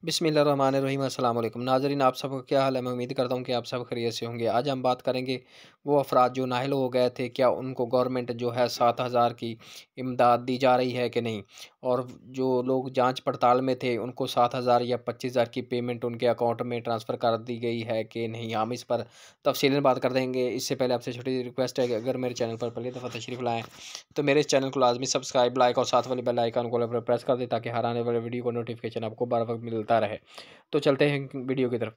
बिस्मिल्लाहिर्रहमानिर्रहीम अस्सलाम वालेकुम नाज़रीन, आप सबका क्या हाल है। मैं उम्मीद करता हूँ कि आप सब खैरियत से होंगे। आज हम बात करेंगे वो अफराद जो नाअहल हो गए थे, क्या उनको गवर्नमेंट जो है 7,000 की इमदाद दी जा रही है कि नहीं, और जो लोग जांच पड़ताल में थे उनको 7,000 या 25,000 की पेमेंट उनके अकाउंट में ट्रांसफ़र कर दी गई है कि नहीं। हम इस पर तफसीलन बात कर देंगे। इससे पहले आपसे छोटी रिक्वेस्ट है कि अगर मेरे चैनल पर पहली दफ़ा तशरीफ़ लाएँ तो मेरे इस चैनल को लाजमी सब्सक्राइब, लाइक और साथ वाली बेल आइकन को प्रेस कर दें ताकि हर आने वाले वीडियो को नोटिफिकेशन आपको बर वक्त मिलता रहे। तो चलते हैं वीडियो की तरफ।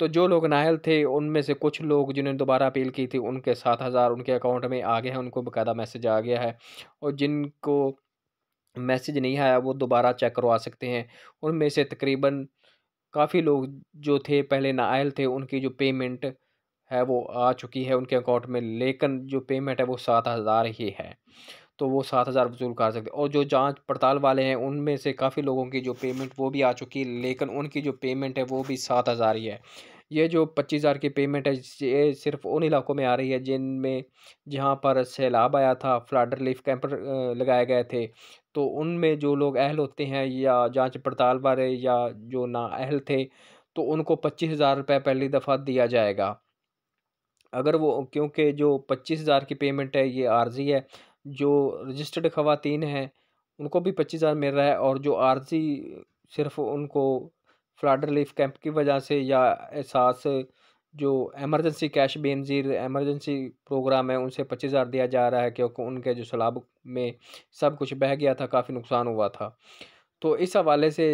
तो जो लोग नाअहल थे उनमें से कुछ लोग जिन्होंने दोबारा अपील की थी, उनके 7,000 उनके अकाउंट में आ गए हैं, उनको बाकायदा मैसेज आ गया है। और जिनको मैसेज नहीं आया वो दोबारा चेक करवा सकते हैं। उनमें से तकरीबन काफ़ी लोग जो थे पहले नाअहल थे, उनकी जो पेमेंट है वो आ चुकी है उनके अकाउंट में, लेकिन जो पेमेंट है वो 7,000 ही है। तो वो 7,000 वसूल कर सकते हैं। और जो जांच पड़ताल वाले हैं उनमें से काफ़ी लोगों की जो पेमेंट वो भी आ चुकी है, लेकिन उनकी जो पेमेंट है वो भी 7,000 ही है। ये जो 25,000 की पेमेंट है ये सिर्फ़ उन इलाकों में आ रही है जिनमें जहाँ पर सैलाब आया था, फ्लड रिलीफ़ कैंप लगाए गए थे। तो उनमें जो लोग अहल होते हैं या जांच पड़ताल वाले या जो नाअहल थे, तो उनको 25,000 रुपए पहली दफ़ा दिया जाएगा। अगर वो, क्योंकि जो 25,000 की पेमेंट है ये आर्ज़ी है, जो रजिस्टर्ड ख़वातीन हैं उनको भी 25,000 मिल रहा है, और जो आर्ज़ी सिर्फ़ उनको फ्लड रिलीफ़ कैंप की वजह से या एहसास जो emergency cash Benazir emergency program है उनसे 25,000 दिया जा रहा है, क्योंकि उनके जो सैलाब में सब कुछ बह गया था, काफ़ी नुकसान हुआ था। तो इस हवाले से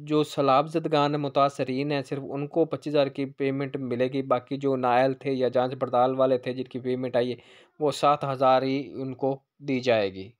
जो सैलाब ज़दगान मुतासरीन हैं सिर्फ़ उनको 25,000 की पेमेंट मिलेगी। बाकी जो नाअहल थे या जांच पड़ताल वाले थे जिनकी पेमेंट आई है वो 7,000 ही उनको दी जाएगी।